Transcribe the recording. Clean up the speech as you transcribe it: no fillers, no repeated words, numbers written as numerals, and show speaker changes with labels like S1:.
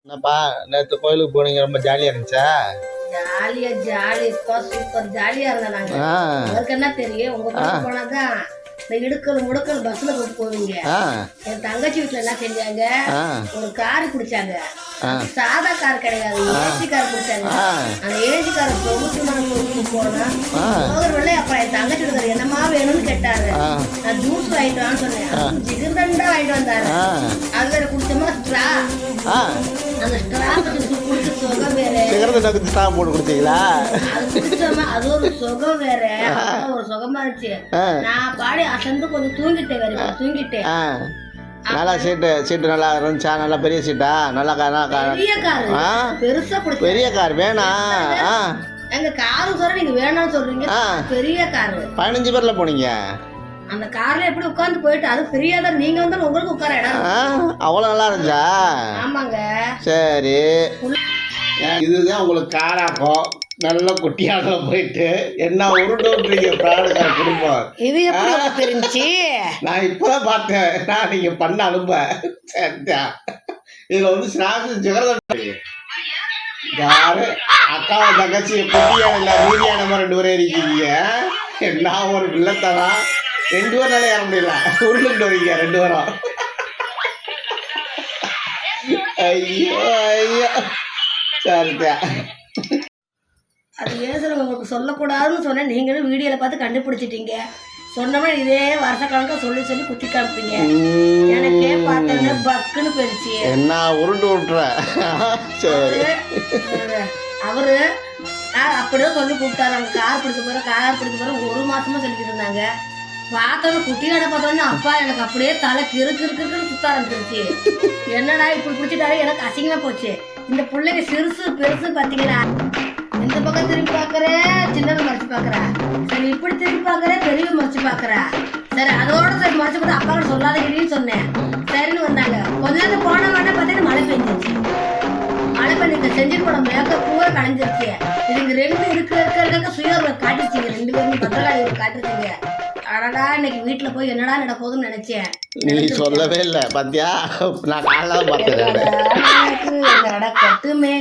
S1: என்னப்பா நேற்று கோயிலுக்கு போனீங்க, ரொம்ப ஜாலியா இருந்துச்சா?
S2: ஜாலி சூப்பர் ஜாலியா இருந்தா நாங்க. உங்களுக்கு என்ன தெரியும், உங்க பக்கம் போனாதான் இந்த இடுக்கல் முடுக்கல் பஸ்ல போவீங்க. என் தங்கச்சி வீட்டுல என்ன செஞ்சாங்க, ஒரு கார் குடிச்சாங்க. சாதா கார் கிடையாது, ஏசி கார் குடிச்சாங்க. அந்த ஏசி கார பொறுத்து போனா போகிறவங்களே அப்புறம் என் தங்கச்சி வீட்டுக்கார என்னமா வேணும்னு கேட்டாரு. நான் ஜூஸ் வாங்கிட்டு வான்னு சொன்னேன், ஜிகர்தண்டா வாங்கிட்டு வந்தாரு. அதுல குடிச்சோமா ஸ்ட்ரா, அந்த ஸ்ட்ரா குடிச்ச சுகம் வேற.
S1: சிகரெட் ஸ்ட்ரா போட்டு குடிச்சீங்களா?
S2: அது குடிச்சோமா அது ஒரு சுகம் வேற, ஒரு சுகமா இருந்துச்சு. நான் பாடி அசந்து கொஞ்சம் தூங்கிட்டேன், வேற தூங்கிட்டேன்.
S1: நல்லா சீட்டு நல்லா இருந்துச்சா? நல்லா பெரிய சீட்டா? நல்லா
S2: பெரிய கார், பெருசா குடிச்சு
S1: பெரிய கார் வேணாம்.
S2: எங்க காரு சொல்ற, நீங்க வேணாம்னு சொல்றீங்க. பெரிய காரு 15
S1: பேர்ல போனீங்க.
S2: அந்த கார்ல எப்படி உட்கார்ந்து போயிட்டு, அது ஃப்ரீயா தான். நீங்க வந்து உங்களுக்கு உட்கார இடம்
S1: அவ்வளவு நல்லா இருந்துச்சா?
S2: ஆமாங்க.
S1: சரி, இதுதான் உங்களுக்கு காராக்கும். நல்ல குட்டியாக போயிட்டு என்ன உருட்டுறீங்க பிராடுக்கார குடும்பம். இது எப்படி தெரிஞ்சு? நான் இப்பதான் பார்த்தேன், நான் நீங்க பண்ண அனுப்ப. இதுல வந்து ஸ்நாக்ஸ் ஜிகர்தண்டா யாரு அக்காவை தங்கச்சி குட்டியான இல்ல மீதியான மாதிரி 2 பேரும் இருக்கீங்க. என்ன ஒரு பிள்ளைத்தனா, 2 பேர்னால ஏற முடியல, உருளுட்டு வரீங்க 2 பேரும். ஐயோ ஐயோ சரிதா.
S2: அது ஏன் சார் உங்களுக்கு சொல்லக்கூடாதுன்னு சொன்னேன், நீங்களும் வீடியோவில் பார்த்து கண்டுபிடிச்சிட்டீங்க. சொன்னோம்னா இதே வருஷ கணக்காக சொல்லி சொல்லி குத்தி காமிப்பீங்க. எனக்கே பார்த்தேன்னா பக்குன்னு போயிடுச்சு.
S1: என்ன உருண்டு விட்டுற. சரி,
S2: அவரு அப்படியே சொல்லி கூப்பிட்டாரு. அவங்க கார் பிடிக்க போற 1 மாசமா சொல்லிட்டு இருந்தாங்க. பார்த்தோன்னு குட்டி கடை பார்த்தோன்னு அப்பா எனக்கு அப்படியே தலை கிறுக்குன்னு சுத்த ஆரம்பிச்சிருச்சு. என்னடா இப்படி பிடிச்சிட்டாரு, எனக்கு அசிங்கமா போச்சு. இந்த பிள்ளைங்க சிறுசு பெருசு பார்த்தீங்கன்னா, இந்த பக்கம் திரும்பி பாக்குறேன், சின்னதை மறைச்சு பாக்குறேன். சரி இப்படி திரும்பி பாக்குறேன், பெரிய மறைச்சு பாக்குறேன். சரி அதோட சரி மறைச்சு பார்த்து அப்பா கூட சொல்லாதீங்கன்னு சொன்னேன். சரின்னு வந்தாங்க. கொஞ்ச நேரத்துக்கு போன வேண்டாம் பார்த்தீங்கன்னா மழை பெஞ்சிருச்சு. மழை பெஞ்சு செஞ்சு போட மேக்கப் பூரா கலைஞ்சிருச்சு. இதுங்க 2 இருக்க சுயர்வை காட்டிச்சிங்க. 2 பேரும் பத்திரகாளி காட்டிச்சிங்க. அடடா இன்னைக்கு வீட்டுல போய் என்னடா நடப்போகுதுன்னு நினைச்சேன்.
S1: நீ சொல்லவே இல்லை பாத்தியா? நான் காலைல பார்த்தேன்.
S2: நடக்கட்டுமே.